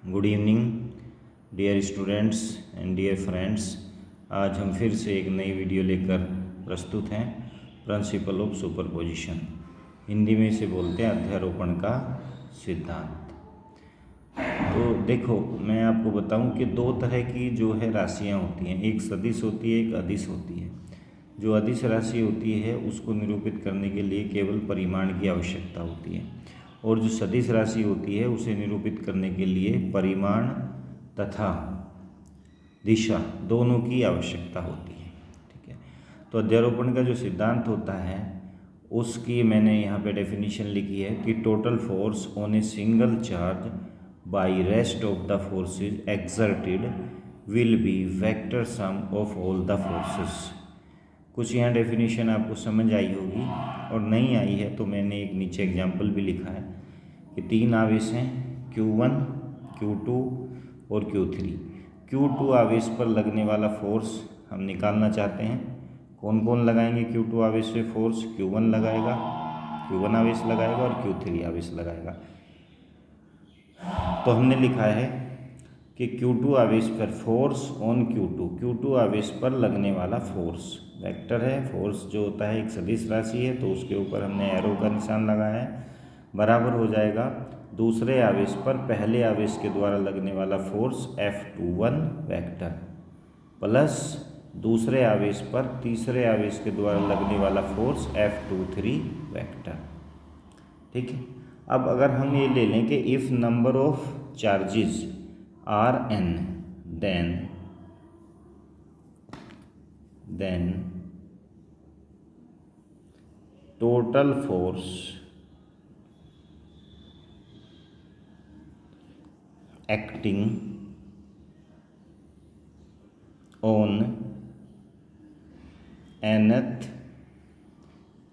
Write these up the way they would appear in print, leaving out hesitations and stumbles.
Good evening dear students and dear friends. आज हम फिर से एक नई वीडियो लेकर प्रस्तुत हैं। प्रिंसिपल ऑफ सुपरपोजिशन, हिंदी में इसे बोलते हैं अध्यारोपण का सिद्धांत। तो देखो, मैं आपको बताऊं कि दो तरह की जो है राशियां होती हैं, एक सदिश होती है, एक अदिश होती है। जो अदिश राशि होती है उसको निरूपित करने के लिए केवल परिमाण की आवश्यकता होती है, और जो सदिश राशि होती है उसे निरूपित करने के लिए परिमाण तथा दिशा दोनों की आवश्यकता होती है। ठीक है, तो अध्यारोपण का जो सिद्धांत होता है उसकी मैंने यहाँ पे डेफिनेशन लिखी है कि total force on a single charge by rest of the forces exerted will be vector sum of all the forces. कुछ यहाँ डेफिनेशन आपको समझ आई होगी, और नहीं आई है तो मैंने एक नीचे एग्जाम्पल भी लिखा है कि तीन आवेश हैं Q1, Q2 और Q3। Q2 आवेश पर लगने वाला फोर्स हम निकालना चाहते हैं। कौन कौन लगाएंगे Q2 आवेश पे फोर्स? Q1 लगाएगा, Q1 आवेश लगाएगा और Q3 आवेश लगाएगा। तो हमने लिखा है कि Q2 आवेश पर फोर्स ऑन Q2 आवेश पर लगने वाला फोर्स वेक्टर है। फोर्स जो होता है एक सदिश राशि है, तो उसके ऊपर हमने एरो का निशान लगाया है, बराबर हो जाएगा दूसरे आवेश पर पहले आवेश के द्वारा लगने वाला फोर्स F21 वेक्टर प्लस दूसरे आवेश पर तीसरे आवेश के द्वारा लगने वाला फोर्स F23 वेक्टर। ठीक है, अब अगर हम ये ले लें कि if number of charges are n then total force acting on nth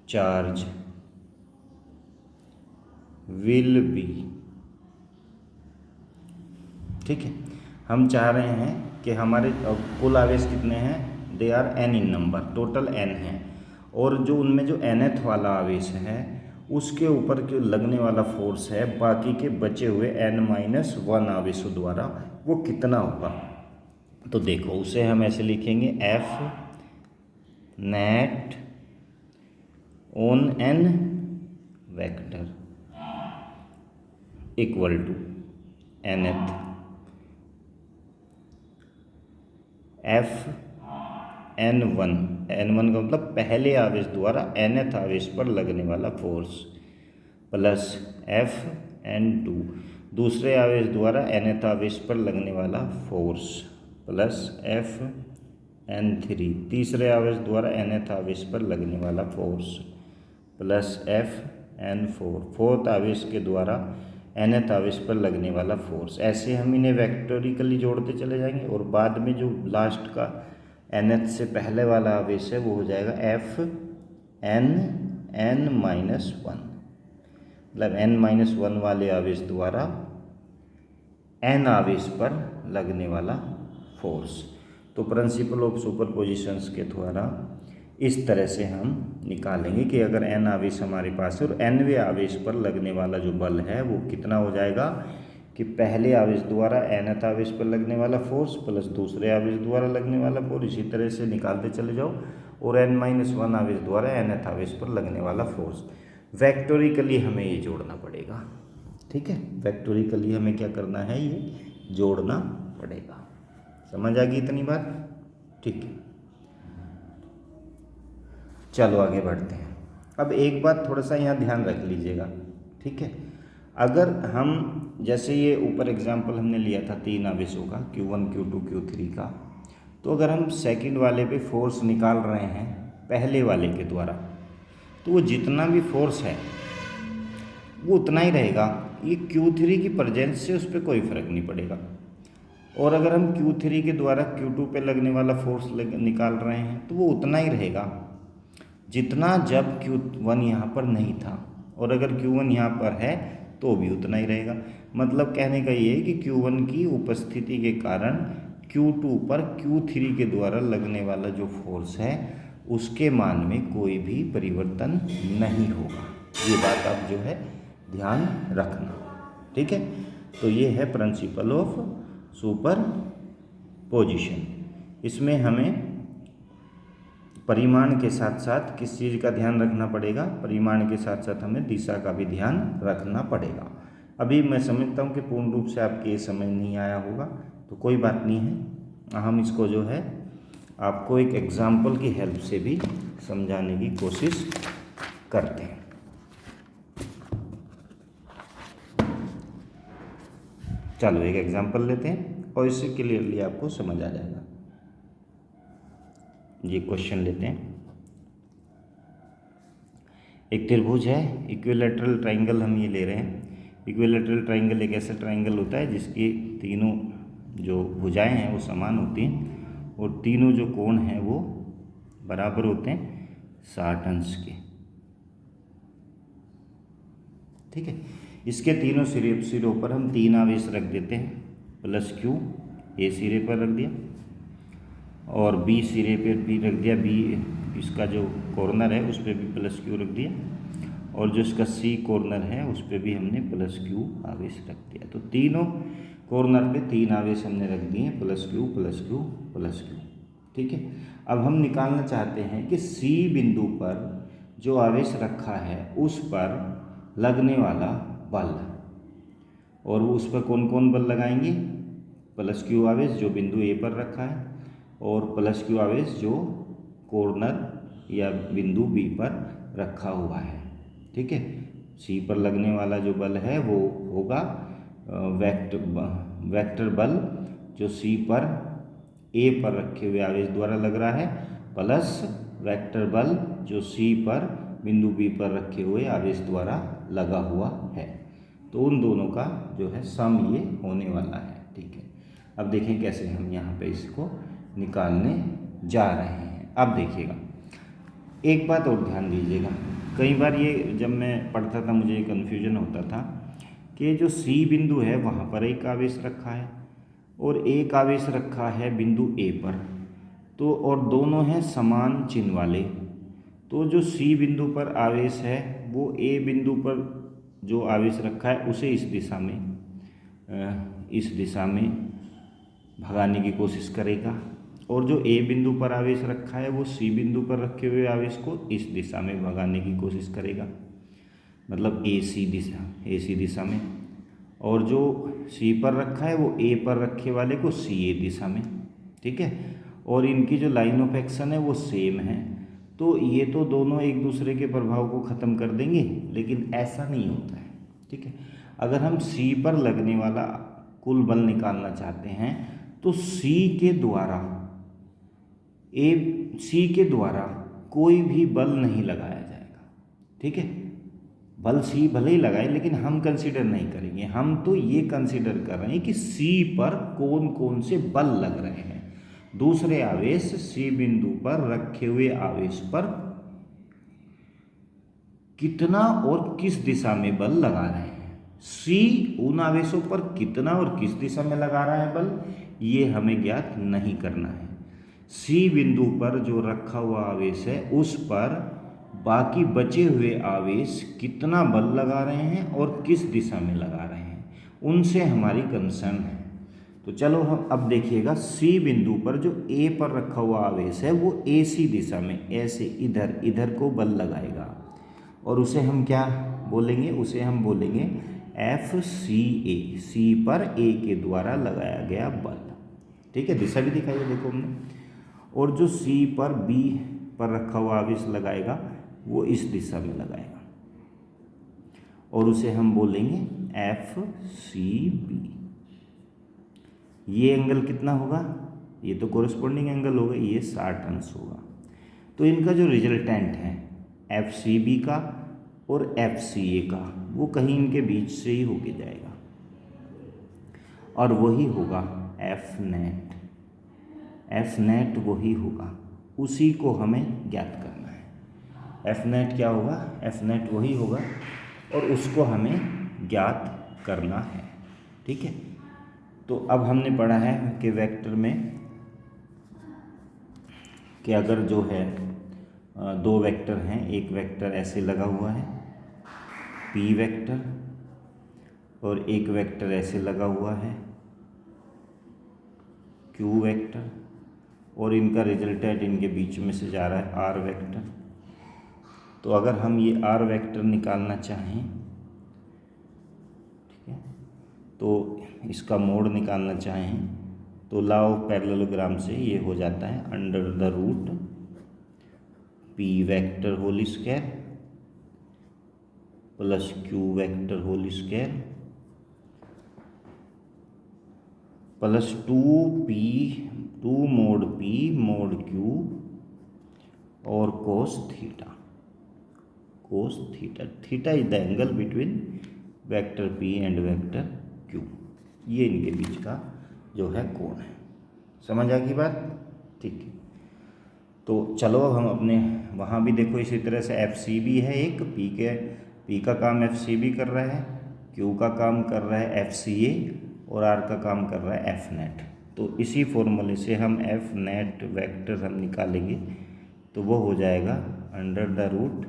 charge will be। ठीक है, हम चाह रहे हैं कि हमारे कुल आवेश कितने हैं? They are n in number, total n है, और जो उनमें जो nth वाला आवेश है उसके ऊपर जो लगने वाला फोर्स है बाकी के बचे हुए n-1 आवेशों द्वारा वो कितना होगा। तो देखो, उसे हम ऐसे लिखेंगे F net on n vector equal to nth F n1 का मतलब पहले आवेश द्वारा nth आवेश पर लगने वाला फोर्स प्लस F n2 दूसरे आवेश द्वारा nth आवेश पर लगने वाला फोर्स प्लस F n3 तीसरे आवेश द्वारा nth आवेश पर लगने वाला force plus F n4 fourth आवेश के द्वारा nth आवेश पर लगने वाला फोर्स। ऐसे हम इन्हें वेक्टोरिकली जोड़ते चले जाएंगे, और बाद में जो लास्ट का nth से पहले वाला आवेश है वो हो जाएगा F n-1, मतलब n-1 वाले आवेश द्वारा n आवेश पर लगने वाला फोर्स। तो प्रिंसिपल ऑफ सुपरपोजिशंस के द्वारा इस तरह से हम निकालेंगे कि अगर n आवेश हमारे पास है और nवें आवेश पर लगने वाला जो बल है वो कितना हो जाएगा कि पहले आवेश द्वारा nth आवेश पर लगने वाला फोर्स प्लस दूसरे आवेश द्वारा लगने वाला फोर्स, इसी तरह से निकालते चले जाओ, और n-1 आवेश द्वारा nth आवेश पर लगने वाला फोर्स। वेक्टोरिकली हमें ये जोड़ना पड़ेगा। ठीक है, वेक्टोरिकली हमें क्या करना है? ये जोड़ना पड़ेगा। समझ आ गई इतनी बात? ठीक है, चलो आगे बढ़ते हैं। अब एक बात थोड़ा सा यहाँ ध्यान रख लीजिएगा। ठीक है, अगर हम जैसे ये ऊपर एग्जाम्पल हमने लिया था तीन आवेशों का Q1, Q2, Q3 का, तो अगर हम सेकंड वाले पे फोर्स निकाल रहे हैं पहले वाले के द्वारा, तो वो जितना भी फोर्स है वो उतना ही रहेगा। ये Q3 की प्रेजेंस से उस पर कोई फ़र्क नहीं पड़ेगा। और अगर हम Q3 के द्वारा Q2 पे लगने वाला फोर्स निकाल रहे हैं तो वो उतना ही रहेगा जितना जब Q1 यहाँ पर नहीं था, और अगर Q1 यहाँ पर है तो भी उतना ही रहेगा। मतलब कहने का ये है कि Q1 की उपस्थिति के कारण Q2 पर Q3 के द्वारा लगने वाला जो फोर्स है उसके मान में कोई भी परिवर्तन नहीं होगा। ये बात आप जो है ध्यान रखना। ठीक है, तो ये है प्रिंसिपल ऑफ सुपरपोजिशन। इसमें हमें परिमाण के साथ साथ किस चीज़ का ध्यान रखना पड़ेगा? परिमाण के साथ साथ हमें दिशा का भी ध्यान रखना पड़ेगा। अभी मैं समझता हूँ कि पूर्ण रूप से आपके ये समझ नहीं आया होगा, तो कोई बात नहीं है, हम इसको जो है आपको एक एग्जाम्पल की हेल्प से भी समझाने की कोशिश करते हैं। चलो एक एग्जाम्पल लेते हैं और इससे क्लियरली आपको समझ आ जाएगा। ये क्वेश्चन लेते हैं। एक त्रिभुज है, इक्विलैटरल ट्राइंगल हम ये ले रहे हैं। इक्विलैटरल ट्राइंगल एक ऐसा ट्राइंगल होता है जिसकी तीनों जो भुजाएं हैं वो समान होती हैं और तीनों जो कोण हैं वो बराबर होते हैं 60 अंश के। ठीक है, इसके तीनों सिरों पर हम 3 आवेश रख देते हैं, प्लस क्यू ए सिरे पर रख दिया और बी सिरे पर भी रख दिया, बी इसका जो कॉर्नर है उस पर भी प्लस क्यू रख दिया और जो इसका सी कॉर्नर है उस पर भी हमने प्लस क्यू आवेश रख दिया। तो तीनों कॉर्नर पे 3 आवेश हमने रख दिए, plus Q plus Q plus Q. ठीक है, अब हम निकालना चाहते हैं कि सी बिंदु पर जो आवेश रखा है उस पर लगने वाला बल, और वो उस पर कौन कौन बल लगाएंगे? प्लस क्यू आवेश जो बिंदु ए पर रखा है और प्लस क्यू आवेश जो कॉर्नर या बिंदु बी पर रखा हुआ है। ठीक है, सी पर लगने वाला जो बल है वो होगा वेक्टर बल जो सी पर ए पर रखे हुए आवेश द्वारा लग रहा है, प्लस वेक्टर बल जो सी पर बिंदु बी पर रखे हुए आवेश द्वारा लगा हुआ है। तो उन दोनों का जो है सम ये होने वाला है। ठीक है, अब देखें कैसे हम यहाँ पे इसको निकालने जा रहे हैं। अब देखिएगा, एक बात और ध्यान दीजिएगा, कई बार ये जब मैं पढ़ता था मुझे कन्फ्यूजन होता था कि जो सी बिंदु है वहाँ पर एक आवेश रखा है और एक आवेश रखा है बिंदु ए पर, तो और दोनों हैं समान चिन्ह वाले। तो जो सी बिंदु पर आवेश है वो ए बिंदु पर जो आवेश रखा है उसे इस दिशा में भगाने की कोशिश करेगा और जो ए बिंदु पर आवेश रखा है वो सी बिंदु पर रखे हुए आवेश को इस दिशा में भगाने की कोशिश करेगा, मतलब ए सी दिशा में, और जो सी पर रखा है वो ए पर रखे वाले को सी ए दिशा में। ठीक है, और इनकी जो लाइन ऑफ एक्शन है वो सेम है। तो ये तो दोनों एक दूसरे के प्रभाव को ख़त्म कर देंगे, लेकिन ऐसा नहीं होता है। ठीक है, अगर हम सी पर लगने वाला कुल बल निकालना चाहते हैं तो सी के द्वारा कोई भी बल नहीं लगाया जाएगा। ठीक है, बल सी भले ही लगाए लेकिन हम कंसीडर नहीं करेंगे, हम तो ये कंसीडर कर रहे हैं कि सी पर कौन कौन से बल लग रहे हैं। दूसरे आवेश सी बिंदु पर रखे हुए आवेश पर कितना और किस दिशा में बल लगा रहे हैं, सी उन आवेशों पर कितना और किस दिशा में लगा रहा है बल, ये हमें ज्ञात नहीं करना है। सी बिंदु पर जो रखा हुआ आवेश है उस पर बाकी बचे हुए आवेश कितना बल लगा रहे हैं और किस दिशा में लगा रहे हैं, उनसे हमारी कंसर्न है। तो चलो हम अब देखिएगा, सी बिंदु पर जो ए पर रखा हुआ आवेश है वो ए सी दिशा में ऐसे इधर को बल लगाएगा और उसे हम क्या बोलेंगे? उसे हम बोलेंगे एफ सी ए, सी पर ए के द्वारा लगाया गया बल। ठीक है, दिशा भी दिखाई है देखो हमने। और जो सी पर बी पर रखा हुआ आवेश लगाएगा वो इस दिशा में लगाएगा और उसे हम बोलेंगे एफ सी बी। ये एंगल कितना होगा? ये तो कोरिस्पोंडिंग एंगल होगा, ये 60 अंश होगा। तो इनका जो रिजल्टेंट है एफ सी बी का और एफ सी ए का वो कहीं इनके बीच से ही होके जाएगा और वही होगा एफ नेट। एफ नेट वही होगा, उसी को हमें ज्ञात करना है। एफ नेट क्या होगा? एफ नेट वही होगा और उसको हमें ज्ञात करना है। ठीक है, तो अब हमने पढ़ा है कि वेक्टर में कि अगर जो है 2 वेक्टर हैं, एक वेक्टर ऐसे लगा हुआ है P वेक्टर और एक वेक्टर ऐसे लगा हुआ है क्यू वेक्टर, और इनका रिजल्टेंट इनके बीच में से जा रहा है आर वेक्टर। तो अगर हम ये आर वेक्टर निकालना चाहें, ठीक है, तो इसका मोड निकालना चाहें तो लॉ ऑफ पैरेललोग्राम से ये हो जाता है under the root P vector whole square plus Q vector whole square plus 2 mod P mod Q और cos theta. Theta is the angle between vector P and vector Q. ये इनके बीच का जो है कोण है। समझ आ गई बात? ठीक है। तो चलो अब हम अपने वहाँ भी देखो इसी तरह से एफ सी भी है एक, पी का काम एफ सी भी कर रहा है, क्यू का काम कर रहा है एफ सी ए और आर का काम कर रहा है एफ नेट। तो इसी फॉर्मूले से हम एफ नेट वेक्टर हम निकालेंगे तो वो हो जाएगा under the root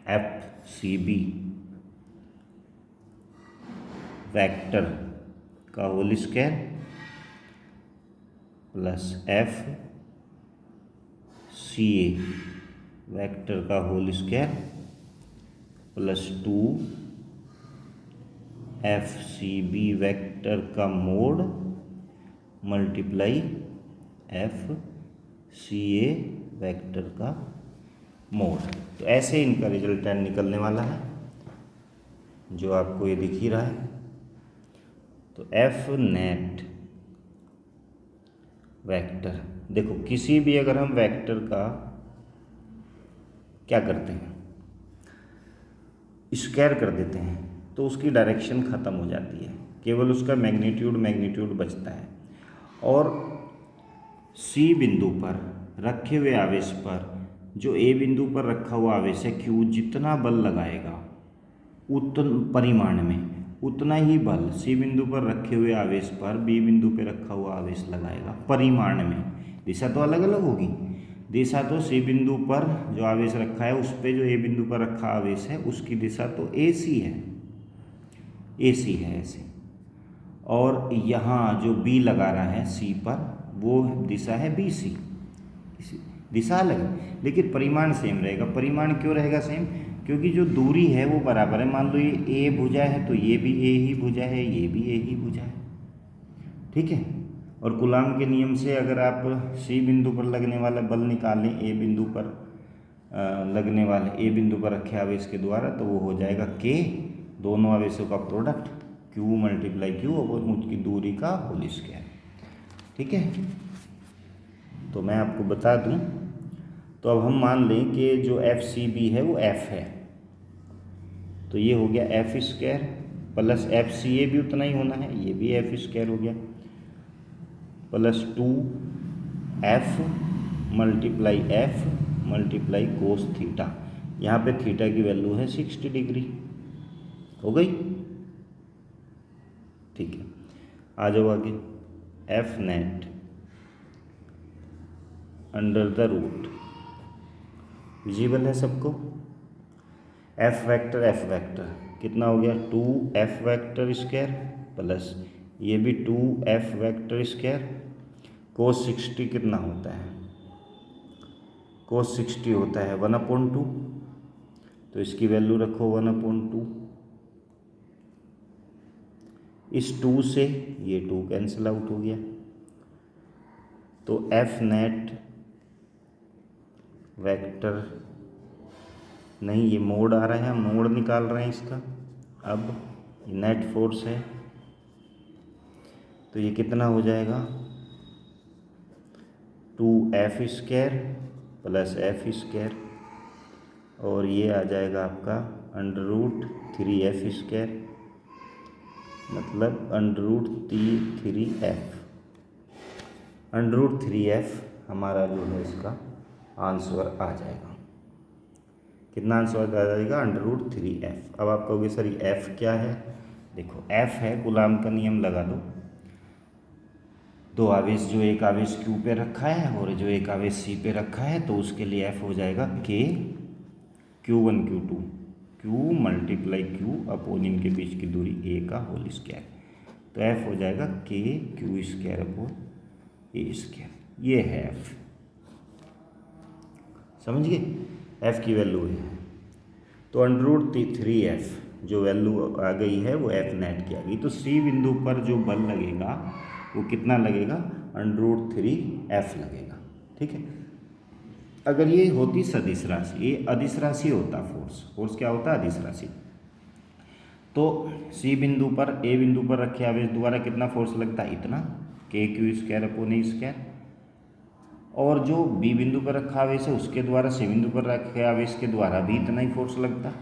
F C B vector का whole square plus F C A vector का whole square plus 2 F C B vector का mod multiply F C A vector का मोड। तो ऐसे इनका रिजल्टेंट निकलने वाला है जो आपको ये दिख ही रहा है। तो एफ नेट वेक्टर, देखो किसी भी अगर हम वेक्टर का क्या करते हैं स्क्वायर कर देते हैं तो उसकी डायरेक्शन ख़त्म हो जाती है, केवल उसका मैग्नीट्यूड बचता है। और सी बिंदु पर रखे हुए आवेश पर जो ए बिंदु पर रखा हुआ आवेश है क्यू, जितना बल लगाएगा परिमाण में उतना ही बल सी बिंदु पर रखे हुए आवेश पर बी बिंदु पर रखा हुआ आवेश लगाएगा परिमाण में। दिशा तो अलग अलग होगी, दिशा तो सी बिंदु पर जो आवेश रखा है उस पर जो ए बिंदु पर रखा आवेश है उसकी दिशा तो ए सी है ऐसे, और यहाँ जो बी लगा रहा है सी पर वो दिशा है बी सी। दिशा अलग है लेकिन परिमाण सेम रहेगा। परिमाण क्यों रहेगा सेम? क्योंकि जो दूरी है वो बराबर है। मान लो ये ए भुजा है तो ये भी ए ही भुजा है, ये भी ए ही भुजा है, ठीक है। और कूलाम के नियम से अगर आप सी बिंदु पर लगने वाला बल निकालें ए बिंदु पर लगने वाले ए बिंदु पर रखे आवेश के द्वारा तो वो हो जाएगा के, दोनों आवेशों का प्रोडक्ट क्यू मल्टीप्लाई क्यू और उसकी दूरी का होल स्क्वायर, ठीक है। तो मैं आपको बता दूं, तो अब हम मान लें कि जो एफ सी बी है वो एफ है, तो ये हो गया F square plus F C A भी उतना ही होना है, ये भी एफ स्क्वायर हो गया plus 2 F multiply cos theta. यहाँ पे थीटा की वैल्यू है 60 डिग्री, हो गई, ठीक है। आ जाओ आगे, F net under the root, visible है सबको, एफ वेक्टर कितना हो गया 2 एफ वेक्टर स्क्वायर प्लस ये भी 2 एफ वेक्टर स्क्वायर। कोस 60 कितना होता है? कोस 60 होता है 1/2, तो इसकी वैल्यू रखो 1/2। इस 2 से ये 2 कैंसिल आउट हो गया, तो एफ नेट वेक्टर नहीं, ये मोड आ रहा है, हम मोड निकाल रहे हैं इसका। अब नेट फोर्स है तो ये कितना हो जाएगा 2 F square plus F square, और ये आ जाएगा आपका √3 एफ स्क्वायर, मतलब √3f हमारा जो है इसका आंसर आ जाएगा। कितना आंसर आ जाएगा? √3f। अब आप कहोगे सर ये f क्या है? देखो f है, कूलाम का नियम लगा दो, दो आवेश, जो एक आवेश q पे रखा है और जो एक आवेश c पे रखा है, तो उसके लिए f हो जाएगा k Q1 Q2 Q multiply Q upon इनके बीच की दूरी ए का होल स्क्वायर। तो एफ हो जाएगा के क्यू स्क्वायर अपॉन ए स्क्वायर। ये है एफ, समझ गए। एफ की वैल्यू है तो √3f जो वैल्यू आ गई है वो एफ नेट की आ गई। तो सी बिंदु पर जो बल लगेगा वो कितना लगेगा, √3f लगेगा। ठीक है। अगर ये होती सदिश राशि, ये अदिश राशि होता फोर्स क्या होता है, अदिश राशि। तो सी बिंदु पर ए बिंदु पर रखे आवेश द्वारा कितना फोर्स लगता है, इतना के क्यू स्क्वायर अपॉन ए स्क्वायर। और जो बी बिंदु पर रखा आवेश है उसके द्वारा सी बिंदु पर रखे आवेश के द्वारा भी इतना ही फोर्स लगता।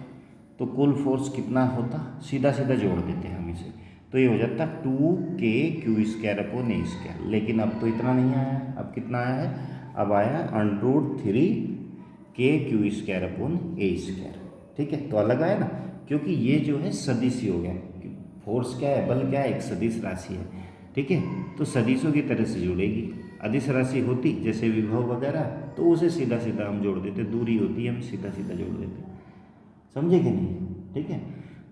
तो कुल फोर्स कितना होता, सीधा सीधा जोड़ देते हैं हम इसे, तो ये हो जाता 2k स्क्वायर अपॉन ए स्क्वायर। लेकिन अब तो इतना नहीं आया है, अब कितना आया है, अब आया √3k स्क्वायर अपॉन ए स्क्वायर। ठीक है, तो अलग आया ना, क्योंकि ये जो है सदिश हो गया। फोर्स क्या है, बल क्या है, एक सदिश राशि है। ठीक है, तो सदिशों की तरह से जुड़ेगी। अदिश राशि होती जैसे विभव वगैरह तो उसे सीधा सीधा हम जोड़ देते, दूरी होती है हम सीधा सीधा जोड़ देते, समझे कि नहीं। ठीक है,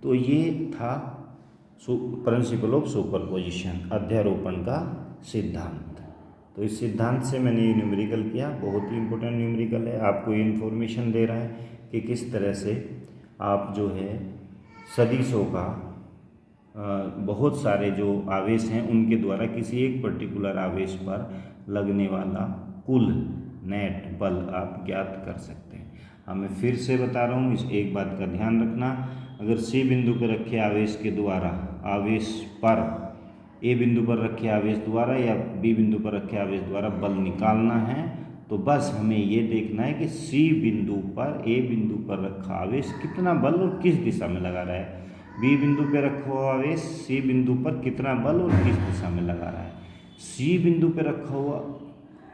तो ये था प्रिंसिपल ऑफ सुपरपोजिशन, अध्यारोपण का सिद्धांत। तो इस सिद्धांत से मैंने ये न्यूमेरिकल किया, बहुत ही इंपॉर्टेंट न्यूमेरिकल है। आपको ये इन्फॉर्मेशन दे रहा है कि किस तरह से आप जो है सदिशों का बहुत सारे जो आवेश हैं उनके द्वारा किसी एक पर्टिकुलर आवेश पर लगने वाला कुल नेट बल आप ज्ञात कर सकते हैं। मैं फिर से बता रहा हूँ, इस एक बात का ध्यान रखना, अगर सी बिंदु पर रखे आवेश के द्वारा आवेश पर ए बिंदु पर रखे आवेश द्वारा या बी बिंदु पर रखे आवेश द्वारा बल निकालना है तो बस हमें ये देखना है कि सी बिंदु पर ए बिंदु पर रखा आवेश कितना बल और किस दिशा में लगा रहा है, बी बिंदु पर रखा हुआ आवेश सी बिंदु पर कितना बल और किस दिशा में लगा रहा है, सी बिंदु पर रखा हुआ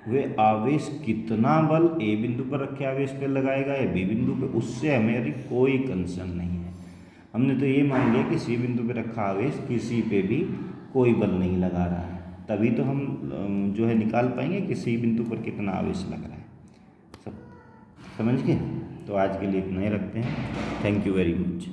वे आवेश कितना बल ए बिंदु पर रखे आवेश पे लगाएगा या बी बिंदु पे, उससे हमारी कोई कंसर्न नहीं है। हमने तो ये मान लिया कि सी बिंदु पे रखा आवेश किसी पे भी कोई बल नहीं लगा रहा है, तभी तो हम जो है निकाल पाएंगे कि सी बिंदु पर कितना आवेश लग रहा है। सब समझ गए। तो आज के लिए इतना ही रखते हैं। Thank you very much.